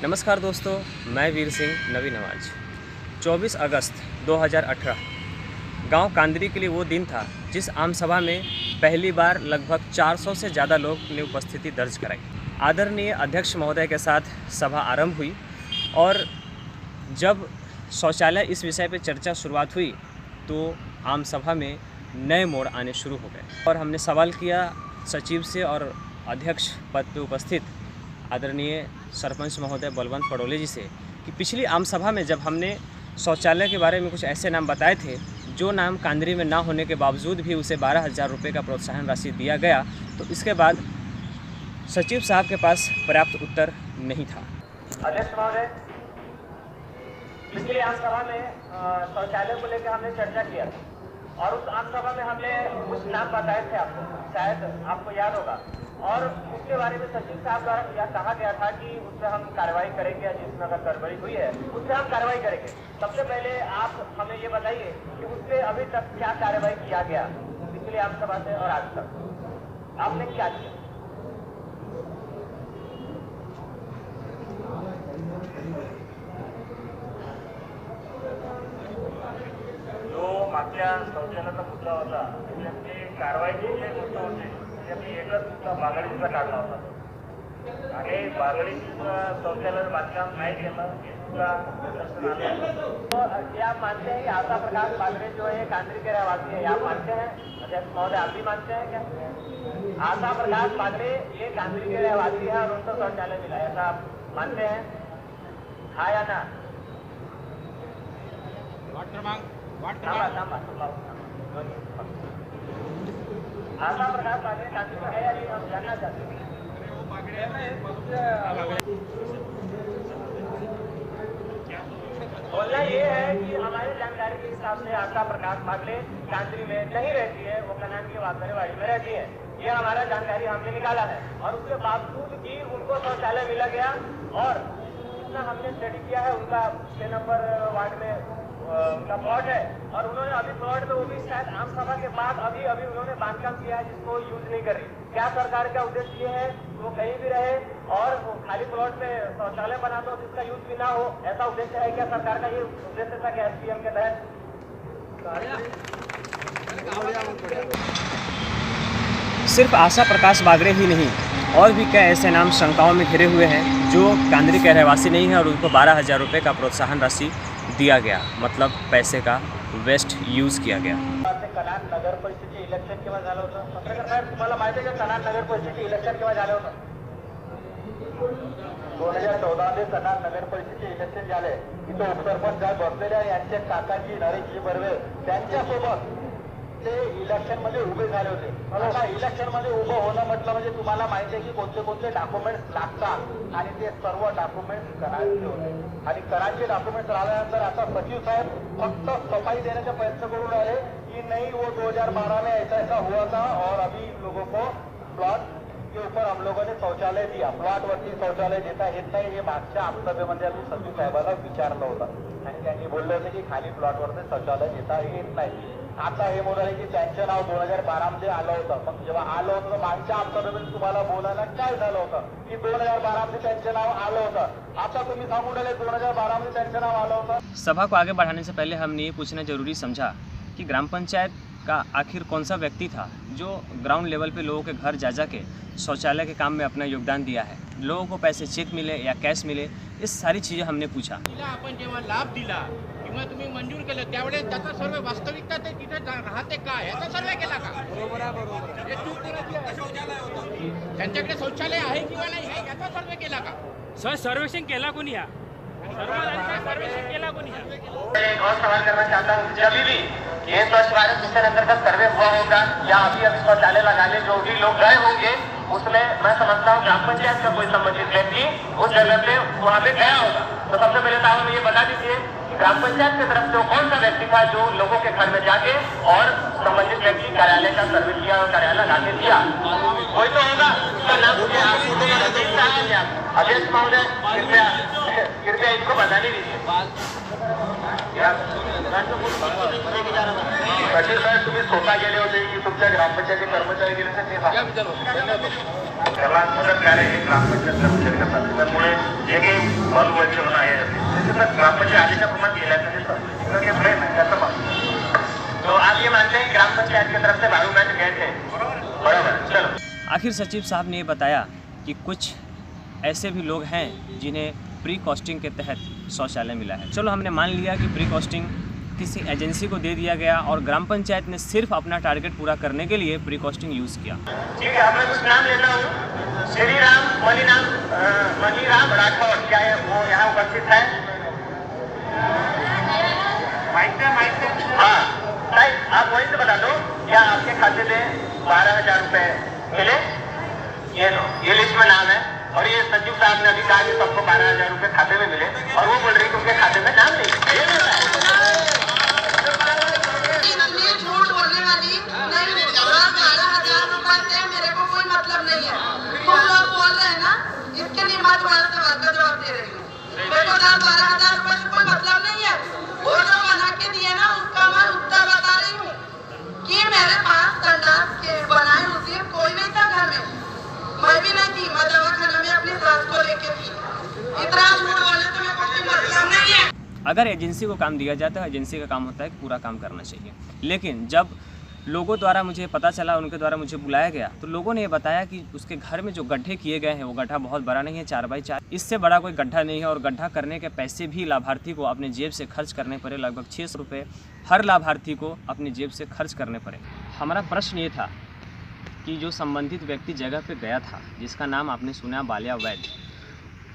नमस्कार दोस्तों, मैं वीर सिंह नवी नवाज। 24 अगस्त 2018 गांव कांदरी के लिए वो दिन था जिस आम सभा में पहली बार लगभग 400 से ज़्यादा लोग ने उपस्थिति दर्ज कराई। आदरणीय अध्यक्ष महोदय के साथ सभा आरंभ हुई और जब शौचालय इस विषय पर चर्चा शुरुआत हुई तो आम सभा में नए मोड़ आने शुरू हो गए और हमने सवाल किया सचिव से और अध्यक्ष पद पर उपस्थित आदरणीय सरपंच महोदय बलवंत पड़ोले जी से कि पिछली आम सभा में जब हमने शौचालय के बारे में कुछ ऐसे नाम बताए थे जो नाम कांदरी में ना होने के बावजूद भी उसे 12,000 रुपये का प्रोत्साहन राशि दिया गया, तो इसके बाद सचिव साहब के पास पर्याप्त उत्तर नहीं था। अध्यक्ष महोदय, पिछली आम सभा में शौचालय को लेकर हमने चर्चा किया और उस आम सभा में हमने कुछ नाम बताए थे आपको, शायद आपको याद होगा, और उसके बारे में सचिव साहब द्वारा यह कहा गया था कि उस पर हम कार्रवाई करेंगे, जिसमें अगर गड़बड़ी हुई है उस पर हम कार्रवाई करेंगे। सबसे पहले आप हमें ये बताइए कि उस पर अभी तक क्या कार्रवाई किया गया पिछली आम सभा से और आज तक आपने क्या किया? जो मागच्या शौचालयाचा मुद्दा होता त्याची कारवाईची जे गोष्ट होती ती एकच मुद्दा बागडीचा काढला होता आणि बागडीचा शौचालय बांधकाम नाही केलं हे सुद्धा दर्शन आले आहे। आप मानते हैं कि आशा प्रकाश बागड़े जो है कांदरी के रहवासी है, आप मानते हैं? अध्यक्ष महोदय, आप भी मानते हैं क्या आशा प्रकाश बागड़े ये कांदरी के रहवासी है और उनको शौचालय मिला, ऐसा आप मानते हैं? हाँ या ना? आशा प्रकाश बागड़े कांदरी में है या नहीं, हम जानना चाहते हैं। बोलना ये है कि हमारी जानकारी के हिसाब से आशा प्रकाश बागड़े कांदरी में नहीं रहती है, वो कनान की वाकरेवाड़ी में रहती है। ये हमारा जानकारी हमने निकाला है और उसके बावजूद भी उनको शौचालय मिला गया और जितना हमने स्टडी किया है उनका 6 नंबर वार्ड में उनका प्लॉट है और उन्होंने अभी प्लॉट में वो भी शायद आम सभा के बाद अभी उन्होंने बांधकाम किया है जिसको यूज नहीं कर रही। क्या सरकार का उद्देश्य ये है वो कहीं भी रहे और वो खाली प्लॉट में शौचालय बना दो जिसका यूज भी ना हो, ऐसा उद्देश्य है क्या सरकार का? ये उद्देश्य था क्या एसपीएम के तहत? सिर्फ आशा प्रकाश बागड़े ही नहीं और भी कई ऐसे नाम शंकाओं में घिरे हुए हैं जो कांदरी के रहवासी नहीं है और उनको 12,000 रुपये का प्रोत्साहन राशि दिया गया, मतलब पैसे का वेस्ट यूज किया गया। कनान नगर परिषदेचे इलेक्शन केव्हा झालं होतं? पत्रकार साहेब, तुम्हाला माहिती आहे का कनान नगर परिषदेचे इलेक्शन केव्हा झालं होतं? 2014 मध्ये कनान नगर परिषदेचे इलेक्शन झाले। इथं उपसरपंच साहेब बसलेले आणि यांचे काकाजी नरेशजी बर्वे त्यांच्यासोबत ते इलेक्शन मध्ये उभे झाले होते। आता इलेक्शन मध्ये उभं होणं म्हटलं म्हणजे तुम्हाला माहिती आहे की कोणते कोणते डॉक्युमेंट्स लागतात आणि ते सर्व डॉक्युमेंट्स करायचे होते आणि करायचे डॉक्युमेंट्स आल्यानंतर आता सचिव साहेब फक्त सफाई देण्याचा प्रयत्न करून राहिले कि नहीं वो 2012 में ऐसा हुआ था और अभी लोगों को प्लॉट के ऊपर हम लोगों ने शौचालय दिया, प्लॉट वरती शौचालय देता येत नाही हे मागच्या आमसभेमध्ये आम्ही सचिव साहेबांना विचारलं होतं आणि त्यांनी बोलले होते की खाली प्लॉट वरती शौचालय देता येत नाही। आता हे बोलाले की त्यांचं नाव 2012 मध्ये आलं होतं, पण जेव्हा आलं होतं तर मागच्या आमसभेमध्ये तुम्हाला बोलायला काय झालं होतं की 2012 मध्ये त्यांचं नाव आलं होतं, आता तुम्ही सांगून राहिले 2012 मध्ये त्यांचं नाव आलं होतं। सभा को आगे बढ़ाने से पहले हमने ये पूछना जरूरी समझा कि ग्राम पंचायत का आखिर कौन सा व्यक्ति था जो ग्राउंड लेवल पे लोगों के घर जा के शौचालय के काम में अपना योगदान दिया है, लोगों को पैसे चेक मिले या कैश मिले, इस सारी चीज़ें हमने पूछा। आपण जेव्हा लाभ दिला किंवा तुम्ही मंजूर केलं त्यावेळेस त्याचा सर्व वास्तविकता ते तिथे राहते का याचा सर्वे केला का? त्यांच्याकडे शौचालय आहे किंवा नाही आहे याचा सर्वे केला का? सर्वेक्षण केला कोणी? हा सर्वेक्षण केला कोणी? एक और सवाल करना चाहता हूँ, जब भी ये स्वच्छ भारत मिशन अंतर्गत सर्वे हुआ होगा या अभी शौचालय लगाने जो भी लोग गए होंगे उसमें मैं समझता हूँ ग्राम पंचायत का कोई संबंधित व्यक्ति उस जगह पे वहाँ पे गया होगा। तो सबसे पहले तो हमें ये बता दीजिए ग्राम पंचायत की तरफ से कौन सा व्यक्ति था जो लोगों के घर में जाके और संबंधित व्यक्ति कार्यालय का सर्वे किया और कार्यालय लाके दिया? कोई तो होगा, उसका नाम अध्यक्ष महोदय, कृपया इनको बताने दीजिए। पाटील साहेब, तुम्ही स्वतः गेले होते की तुमच्या ग्रामपंचायती कर्मचारी गेले होते? त्याला मदत कार्य हे ग्रामपंचायत कर्मचारी करतात, त्यामुळे जे काही बालूवंच होणं आहे त्याच्यात ग्रामपंचायत आधीच्या प्रमाणात केल्याचं दिसतं भय नाही त्याचं मागतं। तो आप ये मानते हैं ग्राम पंचायत की तरफ से बालूवंच गए थे? बराबर, चलो। आखिर सचिव साहब ने ये बताया कि कुछ ऐसे भी लोग हैं जिन्हें प्री कॉस्टिंग के तहत शौचालय मिला है। चलो हमने मान लिया कि प्री कॉस्टिंग किसी एजेंसी को दे दिया गया और ग्राम पंचायत ने सिर्फ अपना टारगेट पूरा करने के लिए प्री कॉस्टिंग यूज़ किया। ठीक है, अब मैं कुछ नाम लेता हूँ। श्री राम मनीराम राठौर, क्या है वो यहाँ उपस्थित है? हाँ, आप वहीं से बता दो, क्या आपके खाते में 12,000 रुपए मिले? ये लिस्ट में नाम है और ये सचिव साहब ने अभी कहा कि सबको 12,000 रुपए खाते में मिले और वो बोल रही कि उनके खाते में नाम नहीं। झूठ बोलने वाली नहीं, 12,000 रुपए से मेरे को कोई मतलब नहीं है। तुम लोग बोल रहे हैं ना, इसके लिए मैं तुम्हारे सवाल का जवाब दे रही हूँ। मेरे को 12,000 रुपए से कोई मतलब नहीं है। वो जो बना के दिए ना, उसका मैं उत्तर बता रही हूँ कि मेरे पास संडास के बनाए होती कोई नहीं था घर में, मैं भी नहीं थी, मैं दवाखाना में अपनी सास को लेके थी। इतना झूठ बोलने से मेरे को कोई मतलब नहीं है। अगर एजेंसी को काम दिया जाता है, एजेंसी का काम होता है कि पूरा काम करना चाहिए, लेकिन जब लोगों द्वारा मुझे पता चला, उनके द्वारा मुझे बुलाया गया, तो लोगों ने ये बताया कि उसके घर में जो गड्ढे किए गए हैं वो गड्ढा बहुत बड़ा नहीं है, 4x4, इससे बड़ा कोई गड्ढा नहीं है और गड्ढा करने के पैसे भी लाभार्थी को अपने जेब से खर्च करने पड़े, लगभग 600 रुपये हर लाभार्थी को अपनी जेब से खर्च करने पड़े। हमारा प्रश्न ये था कि जो संबंधित व्यक्ति जगह पे गया था, जिसका नाम आपने सुना बालिया वैद्य,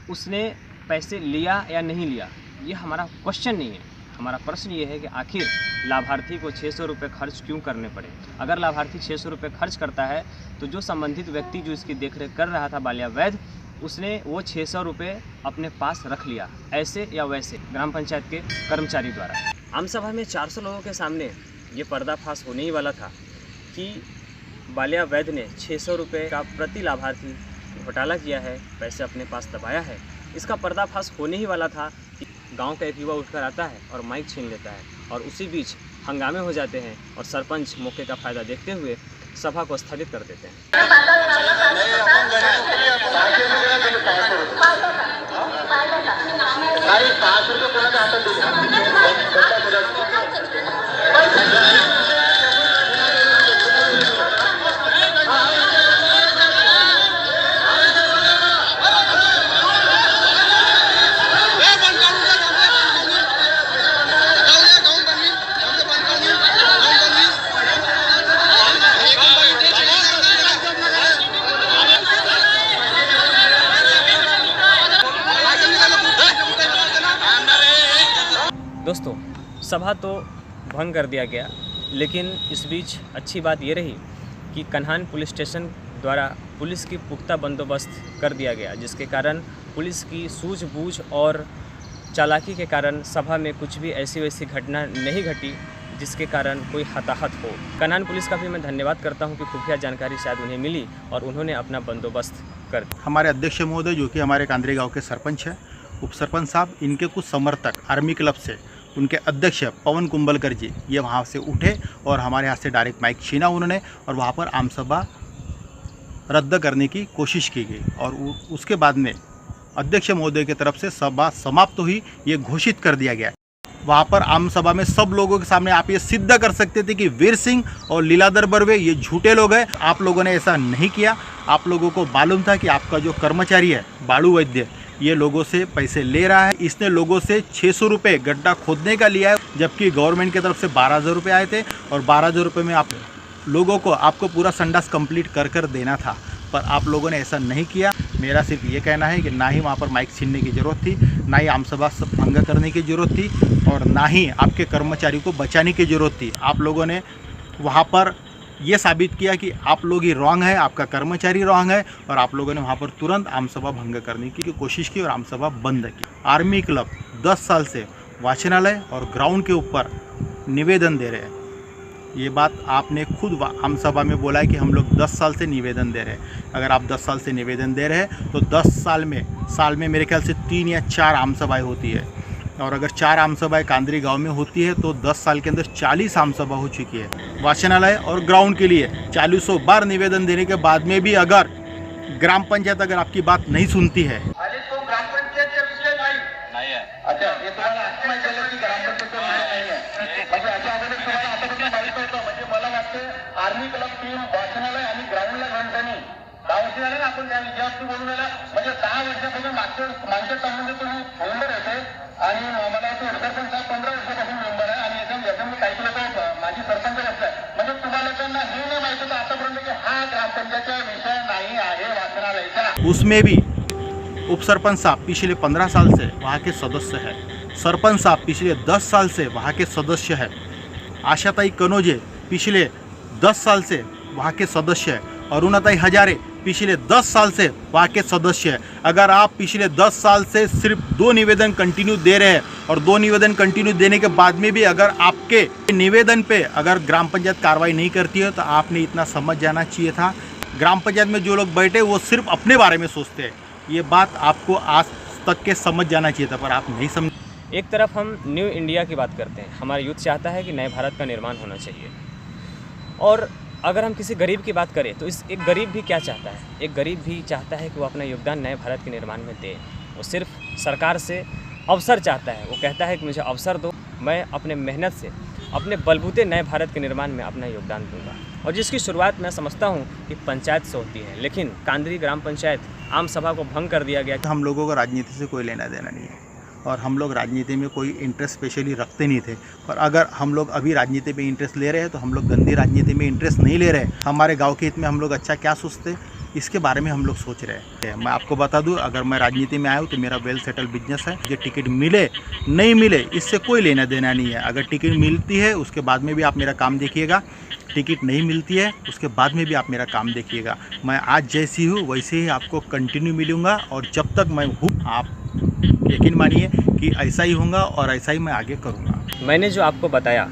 उसने पैसे लिया या नहीं लिया, ये हमारा क्वेश्चन नहीं है। हमारा प्रश्न ये है कि आखिर लाभार्थी को 600 रुपये खर्च क्यों करने पड़े? अगर लाभार्थी 600 रुपये खर्च करता है तो जो संबंधित व्यक्ति जो इसकी देखरेख कर रहा था बालिया वैद्य, उसने वो 600 रुपये अपने पास रख लिया, ऐसे या वैसे ग्राम पंचायत के कर्मचारी द्वारा। आम सभा में 400 लोगों के सामने ये पर्दाफाश होने ही वाला था कि बालिया वैद्य ने 600 रुपये का प्रति लाभार्थी घोटाला किया है, पैसे अपने पास दबाया है। इसका पर्दाफाश होने ही वाला था कि गांव का एक युवा उठकर आता है और माइक छीन लेता है और उसी बीच हंगामे हो जाते हैं और सरपंच मौके का फ़ायदा देखते हुए सभा को स्थगित कर देते हैं। दोस्तों, सभा तो भंग कर दिया गया, लेकिन इस बीच अच्छी बात ये रही कि कन्हान पुलिस स्टेशन द्वारा पुलिस की पुख्ता बंदोबस्त कर दिया गया, जिसके कारण पुलिस की सूझबूझ और चालाकी के कारण सभा में कुछ भी ऐसी वैसी घटना नहीं घटी जिसके कारण कोई हताहत हो। कन्हान पुलिस का भी मैं धन्यवाद करता हूं कि खुफिया जानकारी शायद उन्हें मिली और उन्होंने अपना बंदोबस्त कर दिया। हमारे अध्यक्ष महोदय जो कि हमारे कांद्री गांव के सरपंच हैं, उप सरपंच साहब, इनके कुछ समर्थक आर्मी क्लब से उनके अध्यक्ष पवन कुंबलकर जी ये वहाँ से उठे और हमारे यहाँ से डायरेक्ट माइक छीना उन्होंने और वहाँ पर आम सभा रद्द करने की कोशिश की गई और उसके बाद में अध्यक्ष महोदय की तरफ से सभा समाप्त हुई, ये घोषित कर दिया गया। वहाँ पर आम सभा में सब लोगों के सामने आप ये सिद्ध कर सकते थे कि वीर सिंह और लीलाधर बर्वे ये झूठे लोग हैं। आप लोगों ने ऐसा नहीं किया। आप लोगों को मालूम था कि आपका जो कर्मचारी है बालू वैद्य, ये लोगों से पैसे ले रहा है। इसने लोगों से 600 रुपये गड्ढा खोदने का लिया है, जबकि गवर्नमेंट की तरफ से 12,000 रुपये आए थे और 12,000 रुपये में आप लोगों को आपको पूरा संडास कंप्लीट कर देना था, पर आप लोगों ने ऐसा नहीं किया। मेरा सिर्फ ये कहना है कि ना ही वहाँ पर माइक छीनने की ज़रूरत थी, ना ही आम सभा भंग करने की ज़रूरत थी और ना ही आपके कर्मचारी को बचाने की ज़रूरत थी। आप लोगों ने वहाँ पर ये साबित किया कि आप लोग ही रॉन्ग है, आपका कर्मचारी रॉन्ग है और आप लोगों ने वहाँ पर तुरंत आम सभा भंग करने की कोशिश की और आम सभा बंद की। आर्मी क्लब 10 साल से वाचनालय और ग्राउंड के ऊपर निवेदन दे रहे हैं। ये बात आपने खुद आम सभा में बोला है कि हम लोग 10 साल से निवेदन दे रहे हैं। अगर आप 10 साल से निवेदन दे रहे हैं तो 10 साल में मेरे ख्याल से 3 या 4 आम सभाएँ होती है, और अगर 4 आम सभाएँ कांदरी गांव में होती है तो 10 साल के अंदर 40 आम सभा हो चुकी है। वाचनालय और ग्राउंड के लिए 400 बार निवेदन देने के बाद में भी अगर ग्राम पंचायत अगर आपकी बात नहीं सुनती है, आणि तो ग्रामपंचायतचा विषय नाही आहे। अच्छा, हे तुम्हाला असं माहिती आहे की ग्रामपंचायतचा विषय नाही आहे, म्हणजे याच्या अगोदर तुम्हाला आतापर्यंत माहित होतं? म्हणजे मला वाटतं आर्मी क्लब टीम वाचनालय आणि ग्राउंडला घंटानी वाचनालय आपण त्या विजयावरती बोलून आला, म्हणजे 10 वर्षापासून मागच्या संबंधित तुम्ही मेंबर होते आणि मला वाटतं सरपंच साहेब 15 वर्षापासून मेंबर आहे आणि याचं मी काही केलं तर माझी सरपंच असतात, म्हणजे तुम्हाला त्यांना हे नाही माहित होतं आतापर्यंत की हा ग्रामपंचायतचा विषय नाही आहे वाचनालयाचा। उसमें भी उप सरपंच साहब पिछले 15 साल से वहाँ के सदस्य हैं, सरपंच साहब पिछले 10 साल से वहाँ के सदस्य हैं, आशाताई कनोजे पिछले 10 साल से वहाँ के सदस्य हैं, अरुणाताई हजारे पिछले 10 साल से वहाँ के सदस्य हैं। अगर आप पिछले 10 साल से सिर्फ 2 निवेदन कंटिन्यू दे रहे हैं और 2 निवेदन कंटिन्यू देने के बाद में भी अगर आपके निवेदन पे अगर ग्राम पंचायत कार्रवाई नहीं करती है तो आपने इतना समझ जाना चाहिए था। ग्राम पंचायत में जो लोग बैठे वो सिर्फ अपने बारे में सोचते हैं, ये बात आपको आज तक के समझ जाना चाहिए था, पर आप नहीं समझ। एक तरफ हम न्यू इंडिया की बात करते हैं, हमारा यूथ चाहता है कि नए भारत का निर्माण होना चाहिए, और अगर हम किसी गरीब की बात करें तो एक गरीब भी क्या चाहता है? एक गरीब भी चाहता है कि वो अपना योगदान नए भारत के निर्माण में दे। वो सिर्फ सरकार से अवसर चाहता है, वो कहता है कि मुझे अवसर दो, मैं अपने मेहनत से अपने बलबूते नए भारत के निर्माण में अपना योगदान दूंगा। और जिसकी शुरुआत मैं समझता हूँ कि पंचायत से होती है, लेकिन कांदरी ग्राम पंचायत आम सभा को भंग कर दिया गया। हम लोगों को राजनीति से कोई लेना देना नहीं है और हम लोग राजनीति में कोई इंटरेस्ट स्पेशली रखते नहीं थे, पर अगर हम लोग अभी राजनीति में इंटरेस्ट ले रहे हैं तो हम लोग गंदी राजनीति में इंटरेस्ट नहीं ले रहे। हमारे गांव के हित में हम लोग अच्छा क्या सोचते इसके बारे में हम लोग सोच रहे हैं। मैं आपको बता दूं, अगर मैं राजनीति में आया हूँ तो मेरा वेल सेटल बिजनेस है। ये टिकट मिले नहीं मिले इससे कोई लेना देना नहीं है। अगर टिकट मिलती है उसके बाद में भी आप मेरा काम देखिएगा, टिकट नहीं मिलती है उसके बाद में भी आप मेरा काम देखिएगा। मैं आज जैसी हूँ वैसे ही आपको कंटिन्यू मिलूँगा, और जब तक मैं हूँ आप यकीन मानिए कि ऐसा ही होगा और ऐसा ही मैं आगे करूँगा। मैंने जो आपको बताया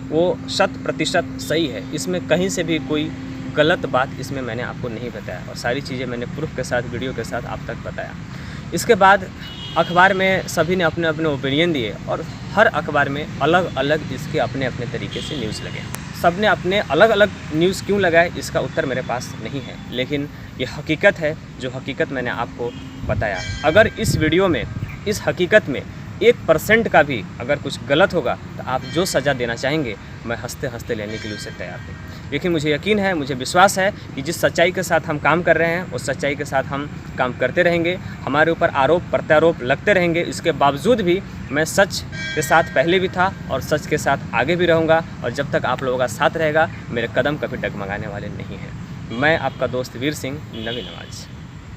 वो 100% सही है, इसमें कहीं से भी कोई गलत बात इसमें मैंने आपको नहीं बताया, और सारी चीज़ें मैंने प्रूफ के साथ वीडियो के साथ आप तक बताया। इसके बाद अखबार में सभी ने अपने अपने ओपिनियन दिए, और हर अखबार में अलग अलग इसके अपने अपने तरीके से न्यूज़ लगे। सब ने अपने अलग अलग न्यूज़ क्यों लगाए इसका उत्तर मेरे पास नहीं है, लेकिन ये हकीकत है जो हकीकत मैंने आपको बताया। अगर इस वीडियो में इस हकीकत में 1% का भी अगर कुछ गलत होगा तो आप जो सज़ा देना चाहेंगे मैं हंसते हंसते लेने के लिए उसे तैयार हूँ। लेकिन मुझे यकीन है, मुझे विश्वास है कि जिस सच्चाई के साथ हम काम कर रहे हैं उस सच्चाई के साथ हम काम करते रहेंगे। हमारे ऊपर आरोप प्रत्यारोप लगते रहेंगे, इसके बावजूद भी मैं सच के साथ पहले भी था और सच के साथ आगे भी रहूँगा, और जब तक आप लोगों का साथ रहेगा मेरे कदम कभी डगमगाने वाले नहीं हैं। मैं आपका दोस्त वीर सिंह, नवी नवाज।